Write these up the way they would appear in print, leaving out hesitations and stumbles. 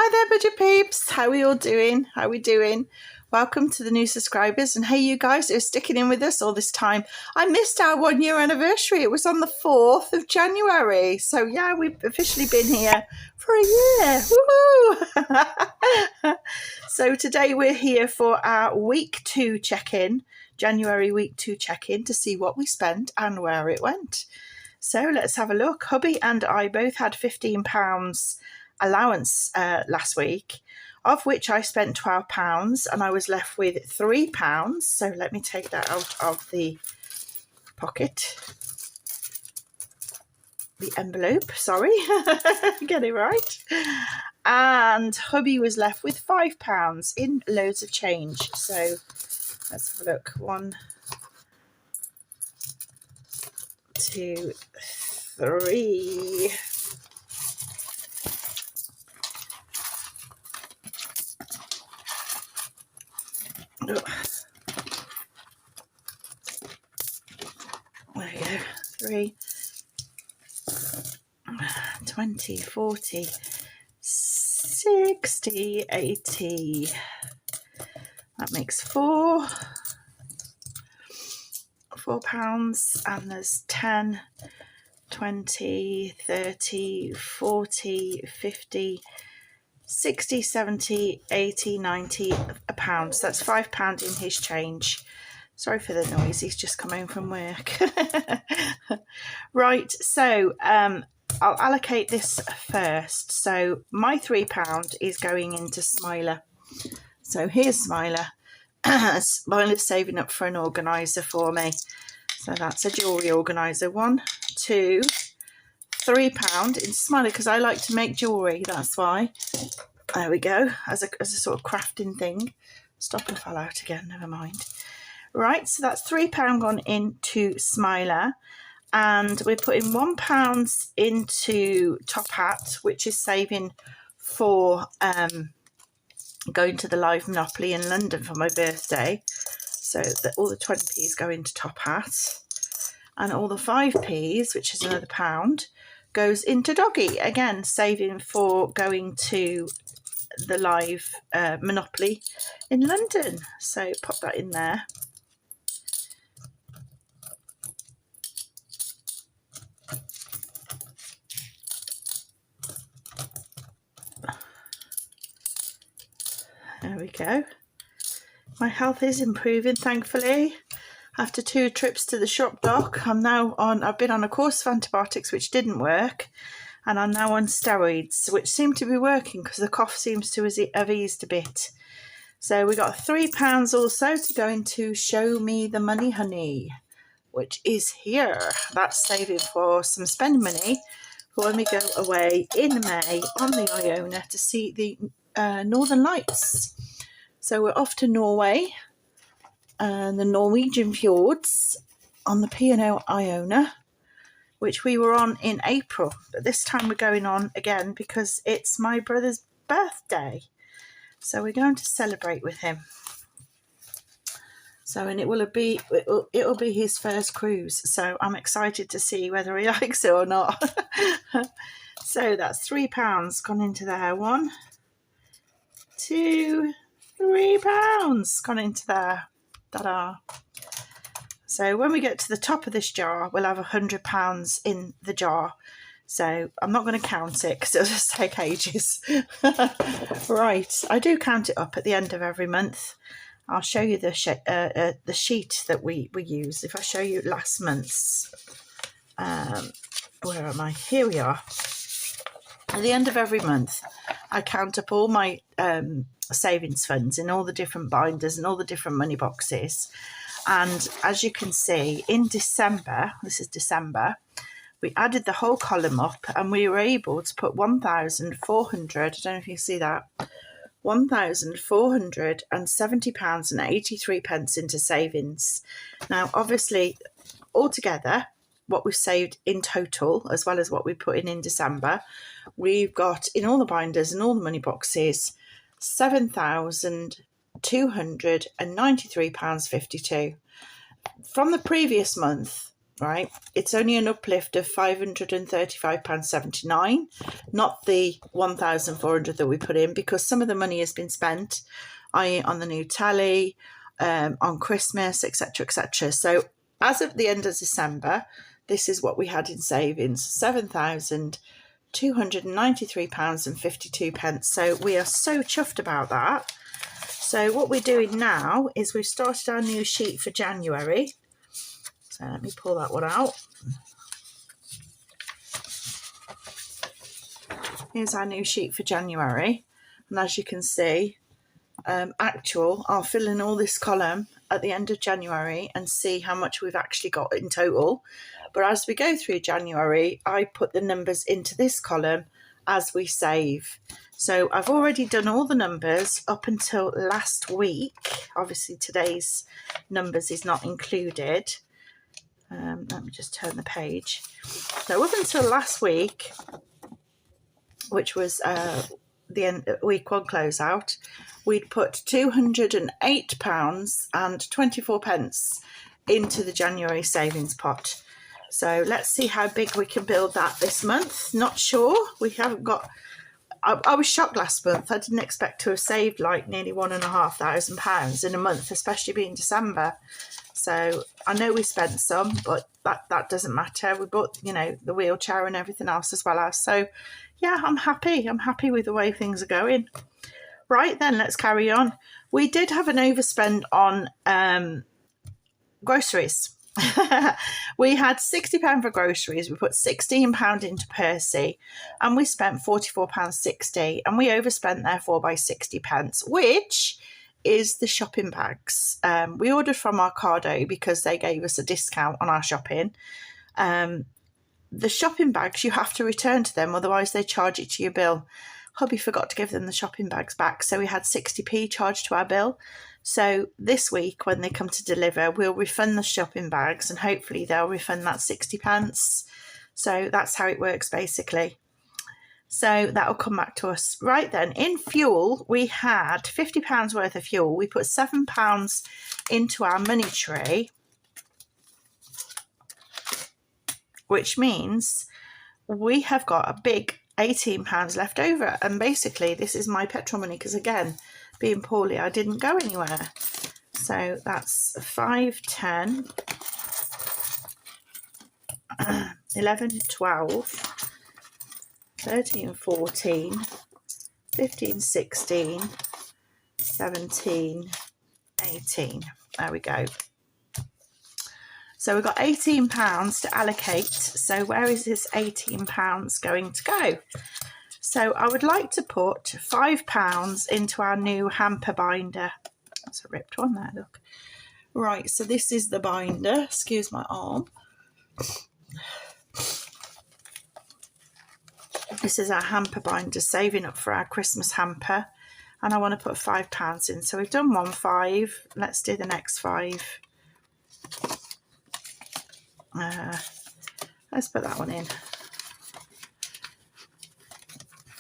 Hi there, budget peeps. How are we all doing? How are we doing? Welcome to the new subscribers. And hey, you guys who are sticking in with us all this time. I missed our 1 year anniversary. It was on the 4th of January. So yeah, we've officially been here for a year. Woohoo! So today we're here for our week 2 check-in, January week 2 check-in to see what we spent and where it went. So let's have a look. Hubby and I both had £15 allowance last week, of which I spent £12 and I was left with £3. So let me take that out of the pocket. The envelope, sorry, get it right. And hubby was left with £5 in loads of change. So let's have a look. 1, 2, 3. There we go. 3, 20, 40, 60, 80. That makes £4, and there's 10, 20, 30, 40, 50, 60, 70, 80, 90, £1. So that's £5 in his change. Sorry for the noise, he's just come home from work. Right, so I'll allocate this first. So my £3 is going into Smiler. So here's Smiler. Smiler's saving up for an organiser for me. So that's a jewellery organiser. 1, 2, £3 in Smiler because I like to make jewellery, that's why. There we go, as a sort of crafting thing. Stop and fell out again, never mind. Right, so that's £3 gone into Smiler, and we're putting £1 into Top Hat, which is saving for going to the live Monopoly in London for my birthday. So that all the 20p's go into Top Hat, and all the 5p's, which is another £1, goes into Doggy, again saving for going to the live Monopoly in London. So pop that in there. There we go. My health is improving, thankfully. After 2 trips to the shop doc, I've been on a course of antibiotics which didn't work, and I'm now on steroids, which seem to be working because the cough seems to have eased a bit. So we got £3 also to go into Show Me the Money Honey, which is here. That's saving for some spending money for when we go away in May on the Iona to see the Northern Lights. So we're off to Norway and the Norwegian fjords on the P&O Iona, which we were on in April. But this time we're going on again because it's my brother's birthday. So we're going to celebrate with him. So, and it'll be his first cruise. So I'm excited to see whether he likes it or not. So that's £3 gone into there. 1, 2, £3 gone into there. Ta-da. So when we get to the top of this jar, we'll have £100 in the jar. So I'm not going to count it because it'll just take ages. Right, I do count it up at the end of every month. I'll show you the sheet that we use. If I show you last month's, where am I? Here we are. At the end of every month, I count up all my savings funds in all the different binders and all the different money boxes. And as you can see, in December, this is December, we added the whole column up and we were able to put 1,400, I don't know if you see that, £1,470.83 into savings. Now, obviously, altogether, what we've saved in total, as well as what we put in December, we've got in all the binders and all the money boxes, £7,293.52. From the previous month, right? It's only an uplift of £535.79, not the 1,400 that we put in, because some of the money has been spent, i.e. on the new tally, on Christmas, etc., etc. So as of the end of December, this is what we had in savings, £7,293.52. So we are so chuffed about that. So what we're doing now is we've started our new sheet for January. So let me pull that one out. Here's our new sheet for January. And as you can see, I'll fill in all this column at the end of January and see how much we've actually got in total. But as we go through January, I put the numbers into this column as we save. So I've already done all the numbers up until last week. Obviously today's numbers is not included. Let me just turn the page. So up until last week, which was the end week one closeout, we'd put £208.24 into the January savings pot. So let's see how big we can build that this month. Not sure. We haven't got... I was shocked last month. I didn't expect to have saved like nearly £1,500 in a month, especially being December. So I know we spent some, but that doesn't matter. We bought, you know, the wheelchair and everything else as well as. So yeah, I'm happy. I'm happy with the way things are going. Right then, let's carry on. We did have an overspend on groceries. We had £60 for groceries. We put £16 into Percy and we spent £44.60, and we overspent therefore by 60p, which is the shopping bags. We ordered from Arcado because they gave us a discount on our shopping. The shopping bags, you have to return to them, otherwise they charge it to your bill. Hubby forgot to give them the shopping bags back, so we had 60p charged to our bill. So this week when they come to deliver, we'll refund the shopping bags and hopefully they'll refund that 60p. So that's how it works basically. So that'll come back to us. Right then, in fuel, we had £50 worth of fuel. We put £7 into our money tree, which means we have got a big £18 left over. And basically, this is my petrol money because, again, being poorly, I didn't go anywhere. So that's 5, 10, 11, 12, 13, 14, 15, 16, 17, 18. There we go. So we've got £18 to allocate. So where is this £18 going to go? So I would like to put £5 into our new hamper binder. That's a ripped one there, look. Right, so this is the binder. Excuse my arm. This is our hamper binder, saving up for our Christmas hamper. And I want to put £5 in. So we've done 1 5. Let's do the next 5. Let's put that one in.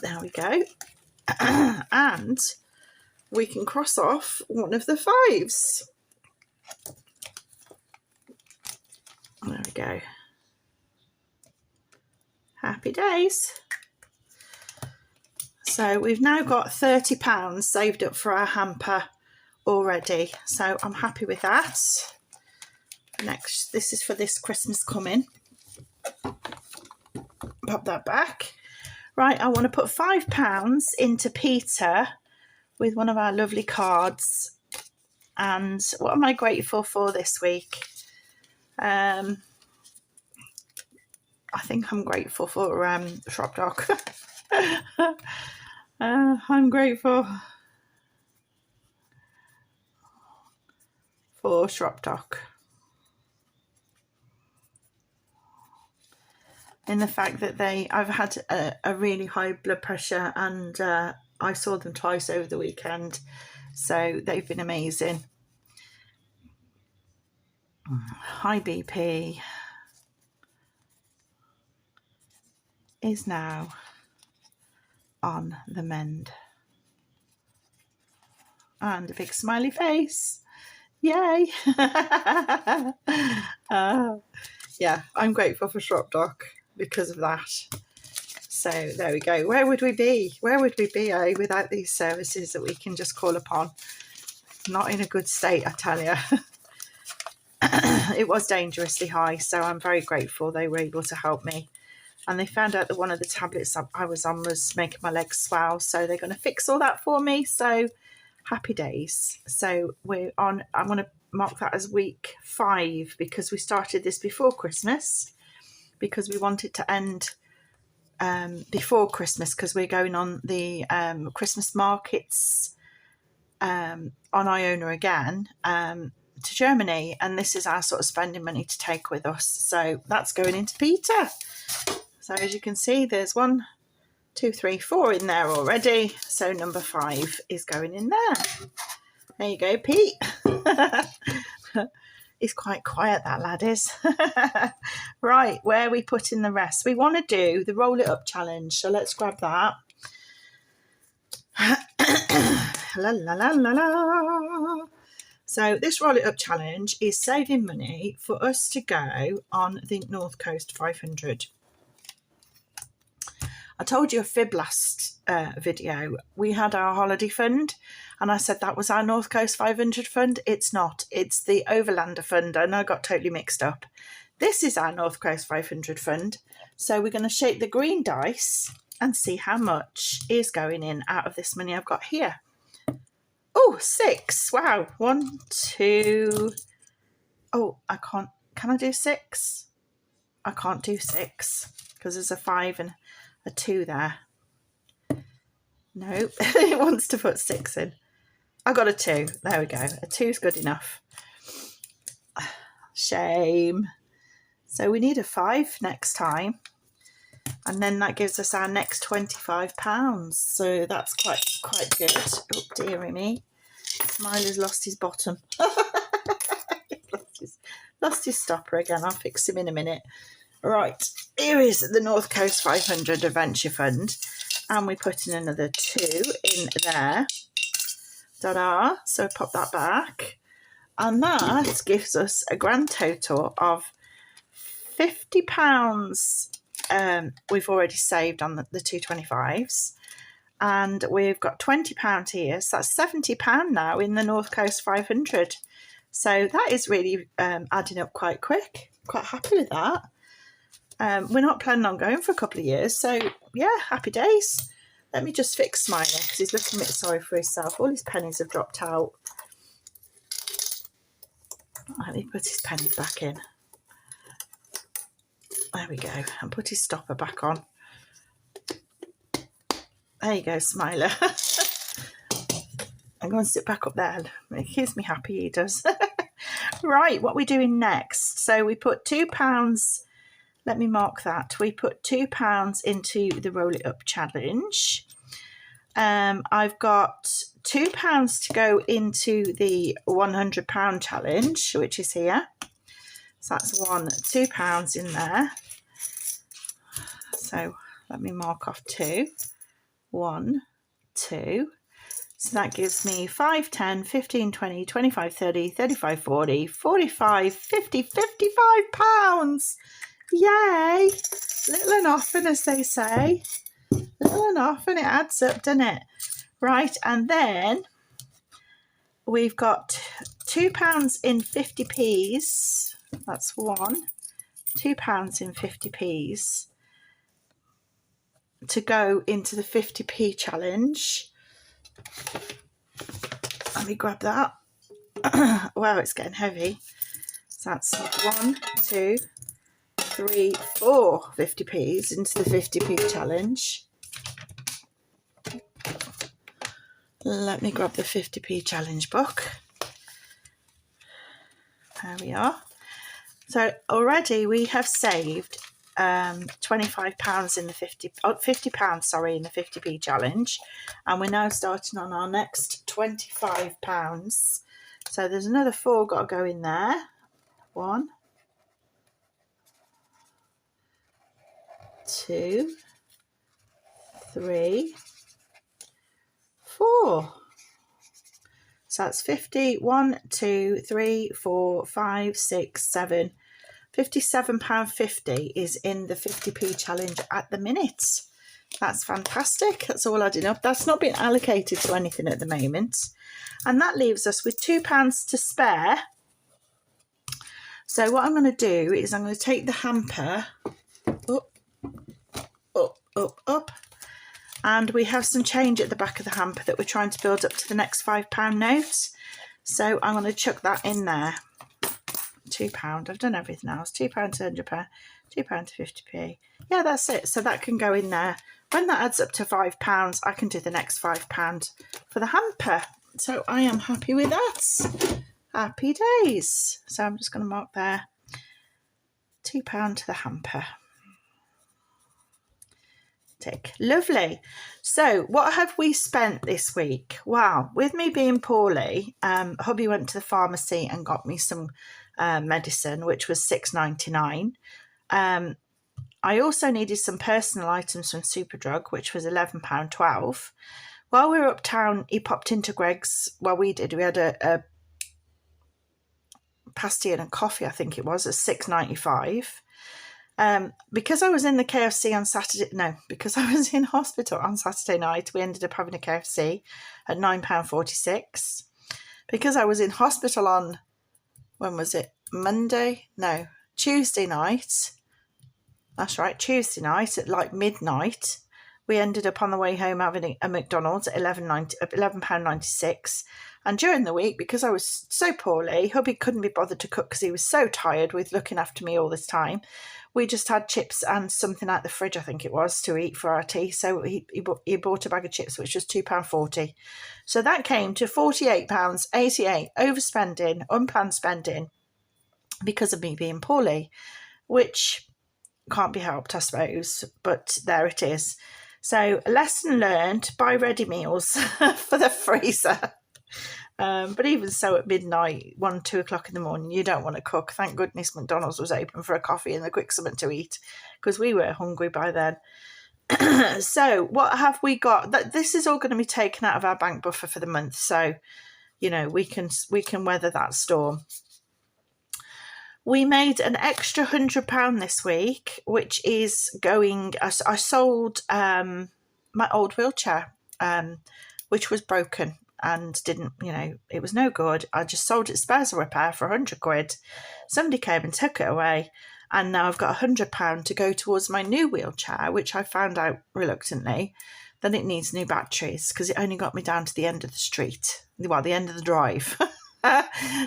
There we go. And we can cross off one of the 5s. There we go. Happy days. So we've now got £30 saved up for our hamper already. So I'm happy with that. Next, this is for this Christmas coming. Pop that back. Right, I want to put £5 into Peter with one of our lovely cards. And what am I grateful for this week? I think I'm grateful for Shrub Dog. I'm grateful for Shrub Dog. In the fact that I've had a really high blood pressure, and I saw them twice over the weekend, so they've been amazing. High BP is now on the mend. And a big smiley face. Yay! yeah, I'm grateful for Shop Doc because of that. So there we go. Where would we be? Where would we be, without these services that we can just call upon? Not in a good state, I tell you. It was dangerously high, so I'm very grateful they were able to help me. And they found out that one of the tablets I was on was making my legs swell, so they're going to fix all that for me. So happy days. So I'm going to mark that as week 5 because we started this before Christmas, because we want it to end before Christmas, because we're going on the Christmas markets on Iona again to Germany, and this is our sort of spending money to take with us. So that's going into Peter. So as you can see, there's 1, 2, 3, 4 in there already. So number 5 is going in there. There you go, Pete. He's quite quiet, that lad is. Right, where are we putting the rest? We want to do the roll it up challenge. So let's grab that. La la la la la. So this roll it up challenge is saving money for us to go on the North Coast 500. I told you a fib last video. We had our holiday fund, and I said that was our North Coast 500 fund. It's not. It's the Overlander fund, and I got totally mixed up. This is our North Coast 500 fund. So we're going to shake the green dice and see how much is going in out of this money I've got here. Oh, 6. Wow. 1, 2. Oh, I can't. Can I do 6? I can't do 6 because there's a 5 and a 2 there. Nope. It wants to put 6 in. I got a 2. There we go. A 2 is good enough. Shame. So we need a 5 next time. And then that gives us our next £25. So that's quite good. Oh, dearie me. Smiley's lost his bottom. lost his stopper again. I'll fix him in a minute. Right, here is the North Coast 500 Adventure Fund, and we put in another 2 in there. Ta-da! So pop that back, and that gives us a grand total of £50. We've already saved on the 225s, and we've got £20 here, so that's £70 now in the North Coast 500. So that is really adding up quite quick. Quite happy with that. We're not planning on going for a couple of years, so yeah, happy days. Let me just fix Smiley because he's looking a bit sorry for himself. All his pennies have dropped out. Let me put his pennies back in. There we go, and put his stopper back on. There you go, Smiler. I'm going to sit back up there. It keeps me happy, he does. Right, what are we doing next? So we put £2. Let me mark that. We put £2 into the Roll It Up challenge. I've got £2 to go into the £100 challenge, which is here. So that's £2 in there. So let me mark off 2. 1, 2. So that gives me 5, 10, 15, 20, 25, 30, 35, 40, 45, 50, £55. Yay! Little and often, as they say. Little and often, it adds up, doesn't it? Right, and then we've got £2 in 50p's. That's 1. £2 in 50p's to go into the 50p challenge. Let me grab that. Wow, it's getting heavy. So that's 1, 2, 3, 4 50p's into the 50p challenge. Let me grab the 50p challenge book. There we are. So already we have saved £25 in the £50 in the 50p challenge, and we're now starting on our next £25. So there's another 4 got to go in there. 1, 2, 3, 4. So that's 50. 1, 2, 3, 4, 5, 6, 7. £57.50 is in the 50p challenge at the minute. That's fantastic. That's all adding up. That's not been allocated to anything at the moment. And that leaves us with £2 to spare. So what I'm going to do is I'm going to take the hamper up. And we have some change at the back of the hamper that we're trying to build up to the next £5 note. So I'm going to chuck that in there. £2. I've done everything else. £2 to £100, £2 to 50p. Yeah, that's it. So that can go in there. When that adds up to £5, I can do the next £5 for the hamper. So I am happy with that. Happy days. So I'm just going to mark there £2 to the hamper. Tick. Lovely. So what have we spent this week? Wow, with me being poorly, hubby went to the pharmacy and got me some medicine, which was £6.99. I also needed some personal items from Superdrug, which was £11.12. While we were uptown, he popped into Greg's. Well, we did. We had a pasty and a coffee, I think it was, at £6.95. Because I was in the KFC on Saturday, no, because I was in hospital on Saturday night, we ended up having a KFC at £9.46. Because I was in hospital on, when was it? Monday? No, Tuesday night. That's right, Tuesday night at like midnight. We ended up on the way home having a McDonald's at £11.96. And during the week, because I was so poorly, hubby couldn't be bothered to cook because he was so tired with looking after me all this time. We just had chips and something out the fridge, I think it was, to eat for our tea. So he bought a bag of chips, which was £2.40. So that came to £48.88, overspending, unplanned spending, because of me being poorly, which can't be helped, I suppose, but there it is. So lesson learned, buy ready meals for the freezer. But even so, at midnight, 1, 2 o'clock in the morning, you don't want to cook. Thank goodness McDonald's was open for a coffee and a quick something to eat, because we were hungry by then. So what have we got? This is all going to be taken out of our bank buffer for the month. So, you know, we can weather that storm. We made an extra £100 this week, which is going. I sold my old wheelchair, which was broken and didn't, you know, it was no good. I just sold it spares a repair for £100. Somebody came and took it away, and now I've got £100 to go towards my new wheelchair, which I found out reluctantly that it needs new batteries because it only got me down to the end of the street, well, the end of the drive.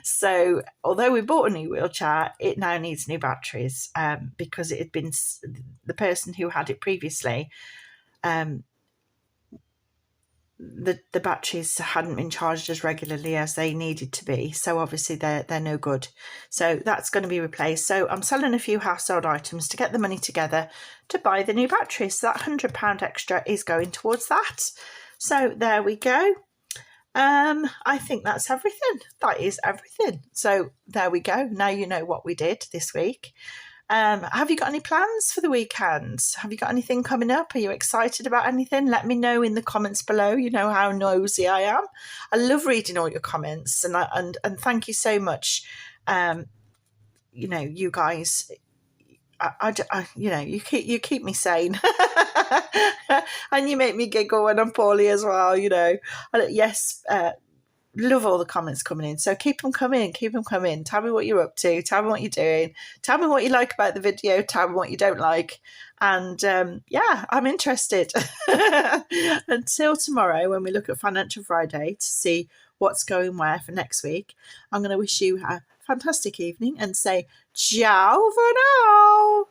So although we bought a new wheelchair, it now needs new batteries because it had been, the person who had it previously, the batteries hadn't been charged as regularly as they needed to be. So obviously they're no good. So that's going to be replaced. So I'm selling a few household items to get the money together to buy the new batteries. So that £100 extra is going towards that. So there we go. I think that's everything. That is everything. So there we go. Now you know what we did this week. Have you got any plans for the weekend? Have you got anything coming up? Are you excited about anything? Let me know in the comments below. You know how nosy I am. I love reading all your comments, and thank you so much. You know, you guys, you know, you keep me sane. And you make me giggle when I'm poorly as well, you know. Yes, love all the comments coming in. So keep them coming. Tell me what you're up to. Tell me what you're doing. Tell me what you like about the video. Tell me what you don't like. And yeah, I'm interested. Until tomorrow, when we look at Financial Friday to see what's going where for next week, I'm going to wish you a fantastic evening and say ciao for now.